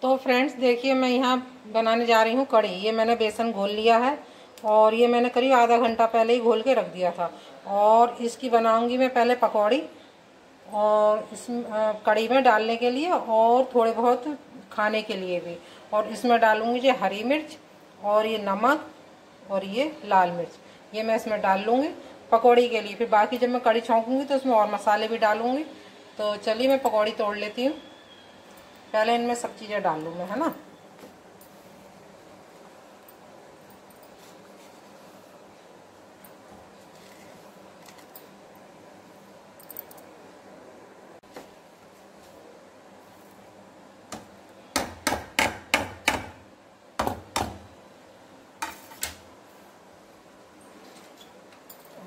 तो फ्रेंड्स देखिए, मैं यहाँ बनाने जा रही हूँ कड़ी। ये मैंने बेसन घोल लिया है और ये मैंने करीब आधा घंटा पहले ही घोल के रख दिया था। और इसकी बनाऊंगी मैं पहले पकौड़ी, और इस कड़ी में डालने के लिए और थोड़े बहुत खाने के लिए भी। और इसमें डालूंगी ये हरी मिर्च और ये नमक और ये लाल मिर्च, ये मैं इसमें डाल लूँगी पकौड़ी के लिए। फिर बाकी जब मैं कड़ी छौंकूंगी तो उसमें और मसाले भी डालूंगी। तो चलिए मैं पकौड़ी तोड़ लेती हूँ। पहले इनमें सब चीज़ें डाल लूँ मैं, है ना।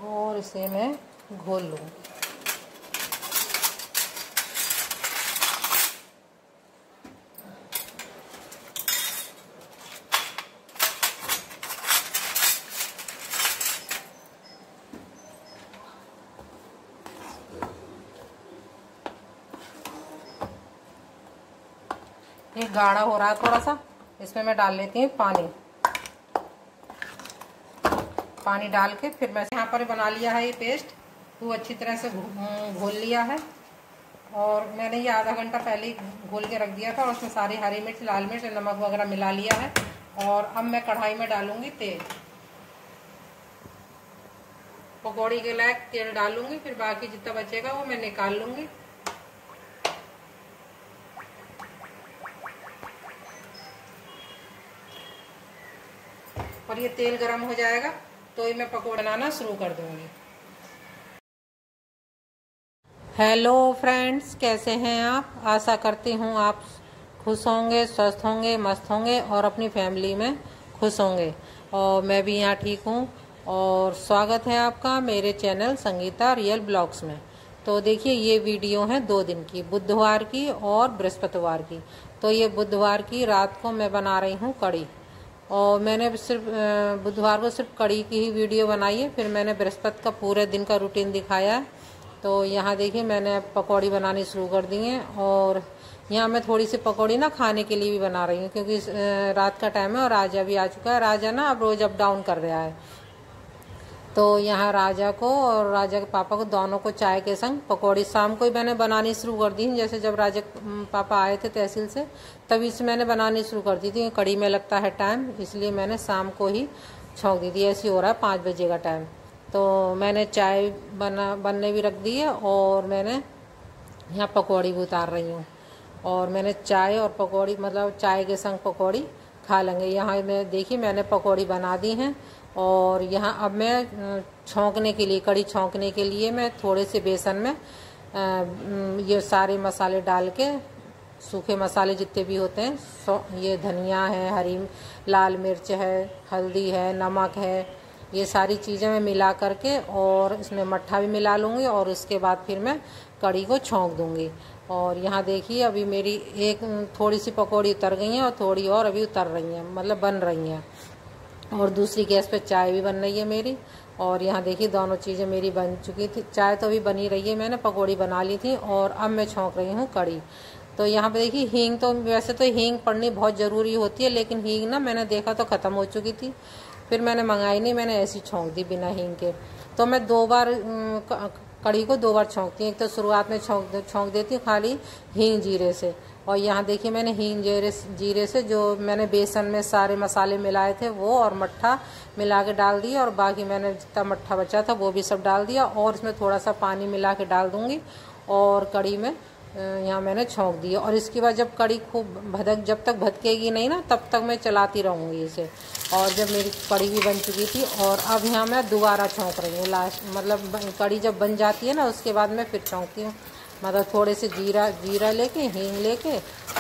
और इसे मैं घोल लूँगी। ये गाढ़ा हो रहा है थोड़ा सा, इसमें मैं डाल लेती हूँ पानी डाल के फिर मैं यहाँ पर बना लिया है ये पेस्ट। वो अच्छी तरह से घोल लिया है और मैंने ये आधा घंटा पहले ही घोल के रख दिया था। और उसमें सारी हरी मिर्च, लाल मिर्च, नमक वगैरह मिला लिया है। और अब मैं कढ़ाई में डालूंगी तेल, पकौड़ी के लायक तेल डालूंगी। फिर बाकी जितना बचेगा वो मैं निकाल लूंगी। और ये तेल गरम हो जाएगा तो ही मैं पकौड़ा बनाना शुरू कर दूंगी। हेलो फ्रेंड्स, कैसे हैं आप? आशा करती हूँ आप खुश होंगे, स्वस्थ होंगे, मस्त होंगे और अपनी फैमिली में खुश होंगे। और मैं भी यहाँ ठीक हूँ। और स्वागत है आपका मेरे चैनल संगीता रियल ब्लॉग्स में। तो देखिए, ये वीडियो है 2 दिन की, बुधवार की और बृहस्पतिवार की। तो ये बुधवार की रात को मैं बना रही हूँ कड़ी। और मैंने सिर्फ बुधवार को सिर्फ कड़ी की ही वीडियो बनाई है। फिर मैंने बृहस्पति का पूरे दिन का रूटीन दिखाया है। तो यहाँ देखिए, मैंने पकौड़ी बनानी शुरू कर दी है। और यहाँ मैं थोड़ी सी पकौड़ी ना खाने के लिए भी बना रही हूँ, क्योंकि रात का टाइम है और राजा भी आ चुका है। राजा ना अब रोज अप डाउन कर रहा है। तो यहाँ राजा को और राजा के पापा को दोनों को चाय के संग पकौड़ी शाम को ही मैंने बनानी शुरू कर दी। जैसे जब राजा पापा आए थे तहसील से, तभी से मैंने बनानी शुरू कर दी थी। कड़ी में लगता है टाइम, इसलिए मैंने शाम को ही छौंक दी थी। ऐसे हो रहा है 5 बजे का टाइम। तो मैंने चाय बनने भी रख दी है और मैंने यहाँ पकौड़ी भी उतार रही हूँ। और मैंने चाय और पकौड़ी, मतलब चाय के संग पकौड़ी खा लेंगे। यहाँ मैं देखिए, मैंने पकौड़ी बना दी हैं। और यहाँ अब मैं छौंकने के लिए, कड़ी छौंकने के लिए मैं थोड़े से बेसन में ये सारे मसाले डाल के, सूखे मसाले जितने भी होते हैं, ये धनिया है, हरी लाल मिर्च है, हल्दी है, नमक है, ये सारी चीज़ें मैं मिला करके और इसमें मट्ठा भी मिला लूँगी। और उसके बाद फिर मैं कड़ी को छौंक दूँगी। और यहाँ देखिए, अभी मेरी एक थोड़ी सी पकौड़ी उतर गई है और थोड़ी और अभी उतर रही हैं, मतलब बन रही हैं। और दूसरी गैस पे चाय भी बन रही है मेरी। और यहाँ देखिए, दोनों चीज़ें मेरी बन चुकी थी। चाय तो अभी बनी रही है, मैंने पकौड़ी बना ली थी। और अब मैं छौंक रही हूँ कड़ी। तो यहाँ पे देखिए, हींग तो वैसे तो हींग पड़नी बहुत ज़रूरी होती है, लेकिन हींग ना मैंने देखा तो ख़त्म हो चुकी थी। फिर मैंने मंगाई नहीं, मैंने ऐसी छौंक दी बिना हींग के। तो मैं 2 बार कड़ी को 2 बार छौंकती हूँ। एक तो शुरुआत में छौंक देती हूँ खाली हींग जीरे से। और यहाँ देखिए, मैंने हींग जीरे से जो मैंने बेसन में सारे मसाले मिलाए थे वो और मट्ठा मिला के डाल दिया। और बाकी मैंने जितना मट्ठा बचा था वो भी सब डाल दिया। और इसमें थोड़ा सा पानी मिला के डाल दूँगी। और कड़ी में यहाँ मैंने छौंक दी। और इसके बाद जब कड़ी खूब जब तक भदकेगी नहीं ना, तब तक मैं चलाती रहूँगी इसे। और जब मेरी कड़ी भी बन चुकी थी, और अब यहाँ मैं दोबारा छौंक रही हूँ लास्ट, मतलब कड़ी जब बन जाती है ना, उसके बाद मैं फिर छौंकती हूँ। मतलब थोड़े से जीरा लेके, हींग लेके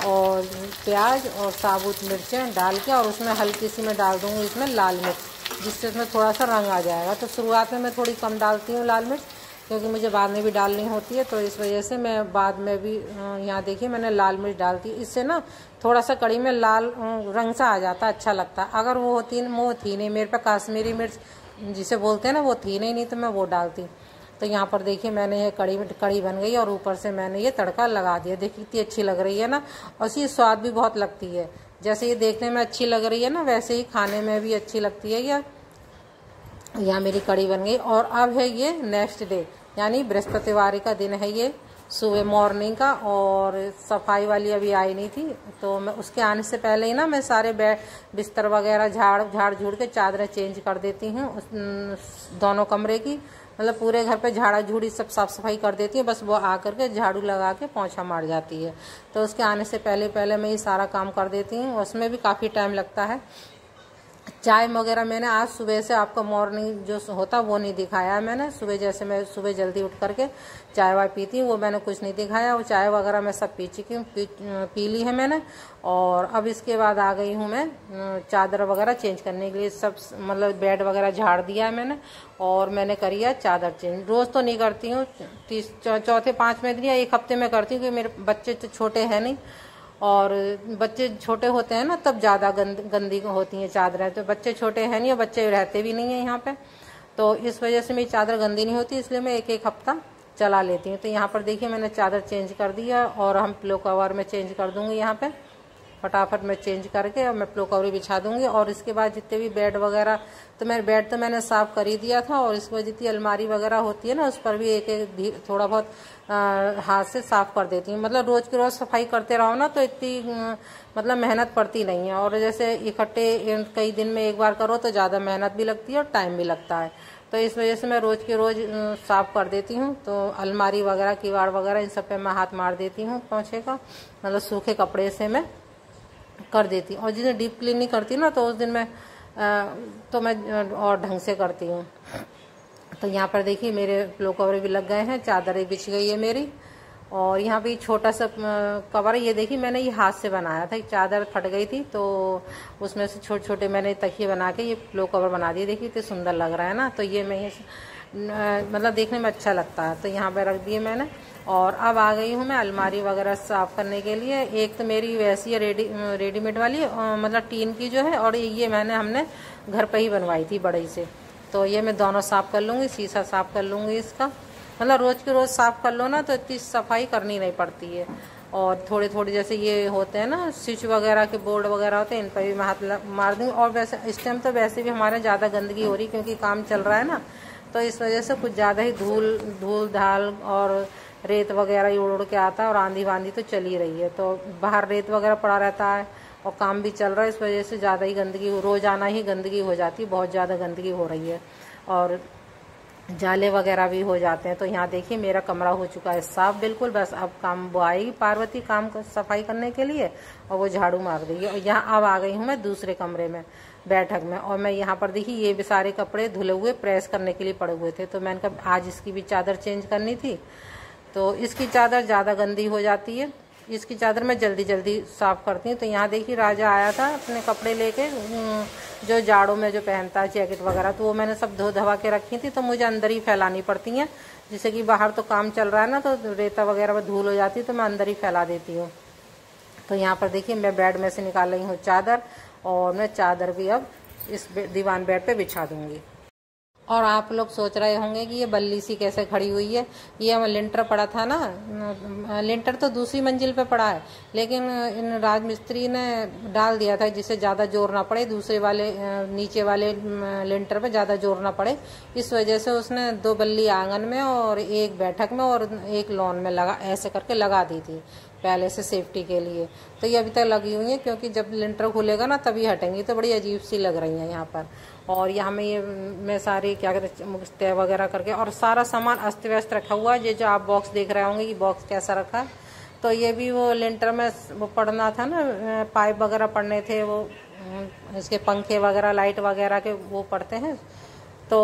और प्याज और साबुत मिर्चें डाल के, और उसमें हल्की सी मैं डाल दूँगी इसमें लाल मिर्च, जिससे उसमें थोड़ा सा रंग आ जाएगा। तो शुरुआत में मैं थोड़ी कम डालती हूँ लाल मिर्च, क्योंकि मुझे बाद में भी डालनी होती है। तो इस वजह से मैं बाद में भी यहाँ देखिए, मैंने लाल मिर्च डालती। इससे ना थोड़ा सा कड़ी में लाल रंग सा आ जाता है, अच्छा लगता है। अगर वो थी नहीं, मेरे पे काश्मीरी मिर्च जिसे बोलते हैं ना, वो थी नहीं तो मैं वो डालती। तो यहाँ पर देखिए मैंने ये कड़ी बन गई और ऊपर से मैंने ये तड़का लगा दिया। देखिए कितनी अच्छी लग रही है ना, और इसकी स्वाद भी बहुत लगती है। जैसे ये देखने में अच्छी लग रही है ना, वैसे ही खाने में भी अच्छी लगती है। यह मेरी कड़ी बन गई। और अब है ये नेक्स्ट डे, यानी बृहस्पतिवार का दिन है ये, सुबह मॉर्निंग का। और सफाई वाली अभी आई नहीं थी, तो मैं उसके आने से पहले ही ना मैं सारे बेड बिस्तर वगैरह झाड़ झूड़ के चादरें चेंज कर देती हूँ दोनों कमरे की। मतलब पूरे घर पे झाड़ा झूड़ी सब साफ़ सफाई कर देती हूँ, बस वो आ करके झाड़ू लगा के पोंछा मार जाती है। तो उसके आने से पहले मैं ये सारा काम कर देती हूँ। उसमें भी काफ़ी टाइम लगता है। चाय वगैरह मैंने आज सुबह से आपको मॉर्निंग जो होता वो नहीं दिखाया है मैंने। सुबह जैसे मैं सुबह जल्दी उठ करके चाय वाय पीती हूँ, वो मैंने कुछ नहीं दिखाया। वो चाय वगैरह मैं सब पी ली है मैंने। और अब इसके बाद आ गई हूँ मैं चादर वगैरह चेंज करने के लिए। सब मतलब बेड वगैरह झाड़ दिया है मैंने, और मैंने करी है चादर चेंज। रोज़ तो नहीं करती हूँ, चौथे पाँचवें दिन या एक हफ्ते में करती हूँ, क्योंकि मेरे बच्चे तो छोटे हैं नहीं, और बच्चे छोटे होते हैं ना तब ज़्यादा गंदी होती हैं चादरें। तो बच्चे छोटे हैं नहीं और बच्चे रहते भी नहीं हैं यहाँ पे, तो इस वजह से मेरी चादर गंदी नहीं होती, इसलिए मैं एक हफ्ता चला लेती हूँ। तो यहाँ पर देखिए मैंने चादर चेंज कर दिया, और हम पिलो कवर में चेंज कर दूँगी। यहाँ पे फटाफट मैं चेंज करके और मैं पिलो कवर बिछा दूँगी। और इसके बाद जितने भी बेड वगैरह, तो बेड तो मैंने साफ़ कर ही दिया था, और इसके बाद जितनी अलमारी वगैरह होती है ना उस पर भी एक थोड़ा बहुत हाथ से साफ़ कर देती हूँ। मतलब रोज़ की रोज़ सफाई करते रहो ना तो इतनी मतलब मेहनत पड़ती नहीं है। और जैसे इकट्ठे कई दिन में एक बार करो तो ज़्यादा मेहनत भी लगती है और टाइम भी लगता है। तो इस वजह से मैं रोज़ की रोज़ साफ़ कर देती हूँ। तो अलमारी वगैरह किवाड़ वगैरह इन सब पे मैं हाथ मार देती हूँ पोंछे का, मतलब सूखे कपड़े से मैं कर देती हूँ। और जिस दिन डीप क्लीन नहीं करती ना तो उस दिन मैं और ढंग से करती हूँ। तो यहाँ पर देखिए मेरे पिलो कवर भी लग गए हैं, चादरें बिछ गई है मेरी। और यहाँ पे छोटा सा कवर है, ये देखिए मैंने ये हाथ से बनाया था। एक चादर फट गई थी तो उसमें से छोटे छोटे मैंने तकिए बना के ये पिलो कवर बना दिए। देखिए इतने सुंदर लग रहा है ना, तो ये मैं मतलब देखने में अच्छा लगता है, तो यहाँ पे रख दिए मैंने। और अब आ गई हूँ मैं अलमारी वगैरह साफ़ करने के लिए। एक तो मेरी वैसी है रेडीमेड वाली, मतलब टीन की जो है, और ये हमने घर पे ही बनवाई थी बड़ी से। तो ये मैं दोनों साफ़ कर लूँगी, शीशा साफ़ कर लूँगी इसका। मतलब रोज़ की रोज़ साफ़ कर लो ना तो इतनी सफाई करनी नहीं पड़ती है। और थोड़े थोड़े जैसे ये होते हैं ना स्विच वगैरह के बोर्ड वगैरह होते हैं, इन पर भी मैं हाथ मार दूँगी। और वैसे इस टाइम तो वैसे भी हमारे ज़्यादा गंदगी हो रही, क्योंकि काम चल रहा है ना, तो इस वजह से कुछ ज़्यादा ही धूल धाल और रेत वगैरह उड़ के आता है। और आंधी वांधी तो चल ही रही है, तो बाहर रेत वगैरह पड़ा रहता है और काम भी चल रहा है, इस वजह से ज़्यादा ही गंदगी, रोज़ाना ही गंदगी हो जाती है, बहुत ज़्यादा गंदगी हो रही है। और जाले वगैरह भी हो जाते हैं। तो यहाँ देखिए मेरा कमरा हो चुका है साफ बिल्कुल। बस अब काम वो आएगी पार्वती काम सफाई करने के लिए, और वो झाड़ू मार देगी। और यहाँ अब आ गई हूँ मैं दूसरे कमरे में, बैठक में। और मैं यहाँ पर देखिए ये भी सारे कपड़े धुले हुए प्रेस करने के लिए पड़े हुए थे, तो मैंने कहा आज इसकी भी चादर चेंज करनी थी। तो इसकी चादर ज़्यादा गंदी हो जाती है, इसकी चादर मैं जल्दी जल्दी साफ़ करती हूँ। तो यहाँ देखिए राजा आया था अपने कपड़े लेके, जो जाड़ों में जो पहनता है जैकेट वगैरह, तो वो मैंने सब धो धवा के रखी थी। तो मुझे अंदर ही फैलानी पड़ती हैं, जैसे कि बाहर तो काम चल रहा है ना, तो रेता वगैरह में धूल हो जाती है, तो मैं अंदर ही फैला देती हूँ। तो यहाँ पर देखिए मैं बेड में से निकाल रही हूँ चादर, और मैं चादर भी अब इस दीवान बेड पे बिछा दूँगी। और आप लोग सोच रहे होंगे कि ये बल्ली सी कैसे खड़ी हुई है। ये हमें लिंटर पड़ा था ना, लिंटर तो दूसरी मंजिल पे पड़ा है, लेकिन इन राजमिस्त्री ने डाल दिया था जिससे ज़्यादा जोर ना पड़े, दूसरे वाले नीचे वाले लिंटर पे ज़्यादा जोर ना पड़े। इस वजह से उसने 2 बल्ली आंगन में और एक बैठक में और एक लॉन में ऐसे करके लगा दी थी पहले से सेफ्टी के लिए। तो ये अभी तक लगी हुई है, क्योंकि जब लिंटर खुलेगा ना तभी हटेंगी, तो बड़ी अजीब सी लग रही हैं यहाँ पर। और यहाँ में ये मैं सारी क्या कहते हैं तय वगैरह करके, और सारा सामान अस्त व्यस्त रखा हुआ है। ये जो आप बॉक्स देख रहे होंगे कि बॉक्स कैसा रखा है, तो ये भी वो लिंटर में वो पड़ना था ना, पाइप वगैरह पड़ने थे, वो इसके पंखे वगैरह लाइट वगैरह के वो पड़ते हैं, तो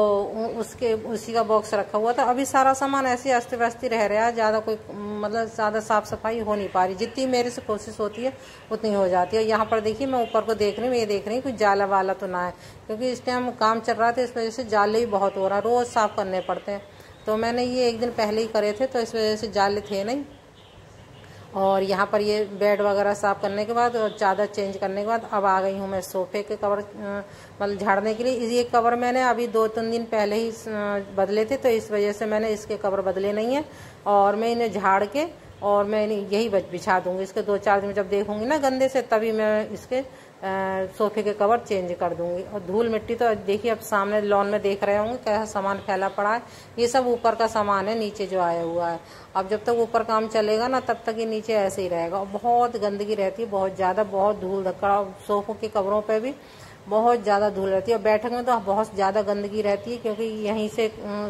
उसी का बॉक्स रखा हुआ था। अभी सारा सामान ऐसे अस्त व्यस्त रह रहा है, ज़्यादा कोई मतलब ज़्यादा साफ़ सफाई हो नहीं पा रही। जितनी मेरे से कोशिश होती है उतनी हो जाती है। यहाँ पर देखिए मैं ऊपर को देख रही हूँ, ये देख रही हूँ कुछ जाला वाला तो ना है, क्योंकि इस टाइम काम चल रहा था, इस वजह से जाले ही बहुत हो रहा है, रोज़ साफ़ करने पड़ते हैं। तो मैंने ये एक दिन पहले ही करे थे, तो इस वजह से जाले थे नहीं। और यहाँ पर ये बेड वगैरह साफ़ करने के बाद और चादर चेंज करने के बाद अब आ गई हूँ मैं सोफ़े के कवर मतलब झाड़ने के लिए। ये कवर मैंने अभी 2-3 दिन पहले ही बदले थे, तो इस वजह से मैंने इसके कवर बदले नहीं हैं। और मैं इन्हें झाड़ के और मैं यही बिछा दूँगी। इसके 2-4 दिन जब देखूँगी ना गंदे से, तभी मैं इसके सोफ़े के कवर चेंज कर दूंगी। और धूल मिट्टी तो देखिए अब सामने लॉन में देख रहे होंगे कैसा सामान फैला पड़ा है। ये सब ऊपर का सामान है, नीचे जो आया हुआ है। अब जब तक ऊपर काम चलेगा ना तब तक ये नीचे ऐसे ही रहेगा। और बहुत गंदगी रहती है, बहुत ज़्यादा, बहुत धूल धक्का। सोफ़ों के कवरों पे भी बहुत ज़्यादा धूल रहती है। और बैठक में तो बहुत ज़्यादा गंदगी रहती है, क्योंकि यहीं से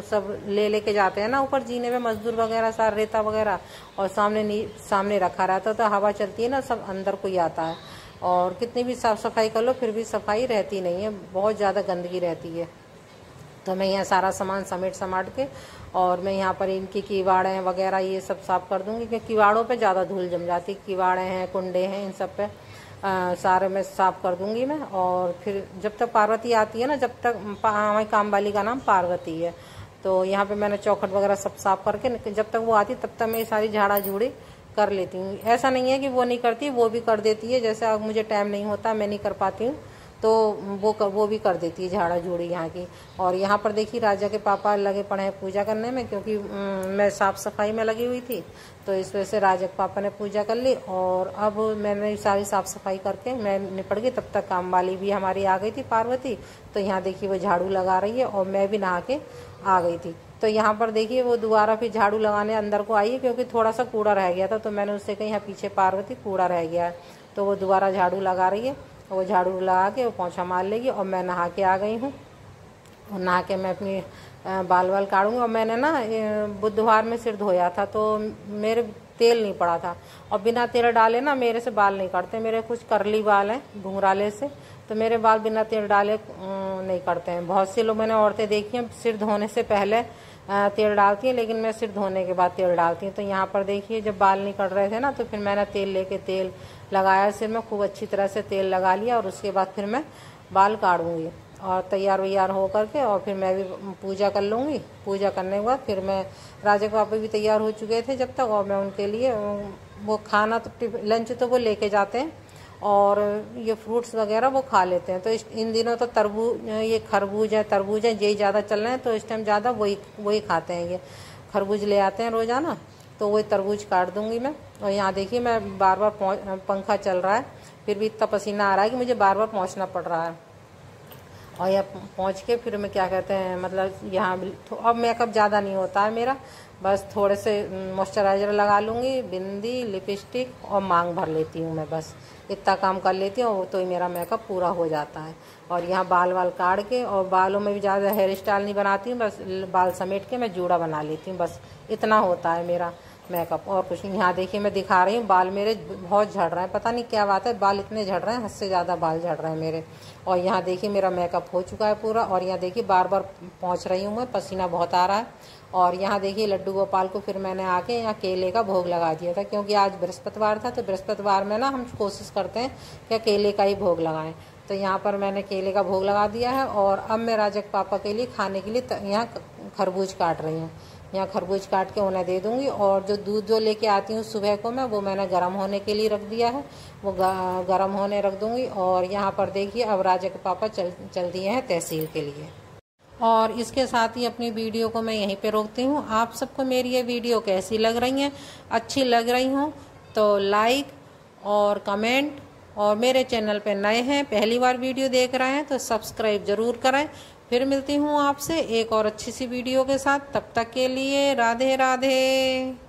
सब लेके जाते हैं ना ऊपर जीने में मजदूर वगैरह, सारा रेता वगैरह। और सामने रखा रहता तो हवा चलती है ना, सब अंदर को ही आता है। और कितनी भी साफ़ सफाई कर लो फिर भी सफाई रहती नहीं है, बहुत ज़्यादा गंदगी रहती है। तो मैं यहाँ सारा सामान समाट के और मैं यहाँ पर इनकी किवाड़े वगैरह ये सब साफ़ कर दूँगी, क्योंकि किवाड़ों पे ज़्यादा धूल जम जाती है। किवाड़े हैं, कुंडे हैं, इन सब पे सारे मैं साफ़ कर दूँगी मैं। और फिर जब तक पार्वती आती है ना, जब तक हमारी काम वाली का नाम पार्वती है, तो यहाँ पे मैंने चौखट वगैरह सब साफ़ करके, जब तक वो आती तब तक मैं सारी झाड़ा झूड़ी कर लेती हूँ। ऐसा नहीं है कि वो नहीं करती, वो भी कर देती है। जैसे अब मुझे टाइम नहीं होता, मैं नहीं कर पाती हूँ, तो वो भी कर देती है झाड़ा झूड़ी यहाँ की। और यहाँ पर देखिए राजा के पापा लगे पड़े हैं पूजा करने में, क्योंकि मैं साफ़ सफाई में लगी हुई थी, तो इस वजह से राजा के पापा ने पूजा कर ली। और अब मैंने सारी साफ़ सफाई करके मैं निपट गई। तब तक काम वाली भी हमारी आ गई थी पार्वती, तो यहाँ देखिए वो झाड़ू लगा रही है और मैं भी नहा के आ गई थी। तो यहाँ पर देखिए वो दोबारा फिर झाड़ू लगाने अंदर को आई है, क्योंकि थोड़ा सा कूड़ा रह गया था। तो मैंने उससे कहा यहाँ पीछे पार्वती कूड़ा रह गया है, तो वो दोबारा झाड़ू लगा रही है। वो झाड़ू लगा के वो पोंछा मार लेगी। और मैं नहा के आ गई हूँ, और नहा के मैं अपनी बाल काटूंगी। और मैंने ना बुधवार में सिर धोया था, तो मेरे तेल नहीं पड़ा था। और बिना तेल डाले ना मेरे से बाल नहीं कटते। मेरे कुछ करली बाल हैं घुंघराले से, तो मेरे बाल बिना तेल डाले नहीं कटते हैं। बहुत सी लोग मैंने औरतें देखी हैं सिर धोने से पहले तेल डालती हैं, लेकिन मैं सिर धोने के बाद तेल डालती हूँ। तो यहाँ पर देखिए जब बाल नहीं कट रहे थे ना, तो फिर मैंने तेल लगाया सिर में, खूब अच्छी तरह से तेल लगा लिया। और उसके बाद फिर मैं बाल काटूंगी और तैयार वैयार हो करके और फिर मैं भी पूजा कर लूँगी। पूजा करने के बाद फिर मैं, राजा के पापा भी तैयार हो चुके थे जब तक, और मैं उनके लिए वो खाना तो लंच तो वो लेके जाते हैं, और ये फ्रूट्स वगैरह वो खा लेते हैं। तो इन दिनों तो ये तरबूज है यही ज़्यादा चल रहे हैं, तो इस टाइम ज़्यादा वही खाते हैं। ये खरबूज ले आते हैं रोज़ाना, तो वही तरबूज काट दूंगी मैं। और यहाँ देखिए मैं बार पंखा चल रहा है, फिर भी इतना पसीना आ रहा है कि मुझे बार बार पहुँचना पड़ रहा है। और यहाँ पहुँच के फिर मैं क्या कहते हैं, मतलब यहाँ अब मेकअप ज़्यादा नहीं होता है मेरा, बस थोड़े से मॉइस्चराइज़र लगा लूँगी, बिंदी, लिपस्टिक और मांग भर लेती हूँ मैं। बस इतना काम कर लेती हूँ, तो ही मेरा मेकअप पूरा हो जाता है। और यहाँ बाल काट के, और बालों में भी ज़्यादा हेयर स्टाइल नहीं बनाती हूँ, बस बाल समेट के मैं जूड़ा बना लेती हूँ। बस इतना होता है मेरा मेकअप, और कुछ नहीं। यहाँ देखिए मैं दिखा रही हूँ, बाल मेरे बहुत झड़ रहे हैं, पता नहीं क्या बात है, बाल इतने झड़ रहे हैं, हद से ज़्यादा बाल झड़ रहे हैं मेरे। और यहाँ देखिए मेरा मेकअप हो चुका है पूरा। और यहाँ देखिए बार बार पहुँच रही हूँ मैं, पसीना बहुत आ रहा है। और यहाँ देखिए लड्डू गोपाल को फिर मैंने आके यहाँ केले का भोग लगा दिया था, क्योंकि आज बृहस्पतिवार था। तो बृहस्पतिवार में ना हम कोशिश करते हैं कि केले का ही भोग लगाएं। तो यहाँ पर मैंने केले का भोग लगा दिया है। और अब मैं राजा के पापा के लिए खाने के लिए यहाँ खरबूज काट रही हूँ। यहाँ खरबूज काट के उन्हें दे दूँगी। और जो दूध जो लेके आती हूँ सुबह को मैं, वो मैंने गर्म होने के लिए रख दिया है, वो गर्म होने रख दूँगी। और यहाँ पर देखिए अब राजा के पापा चल दिए हैं तहसील के लिए। और इसके साथ ही अपनी वीडियो को मैं यहीं पे रोकती हूँ। आप सबको मेरी ये वीडियो कैसी लग रही है, अच्छी लग रही हूँ तो लाइक और कमेंट, और मेरे चैनल पे नए हैं, पहली बार वीडियो देख रहे हैं तो सब्सक्राइब ज़रूर करें। फिर मिलती हूँ आपसे एक और अच्छी सी वीडियो के साथ, तब तक के लिए राधे राधे।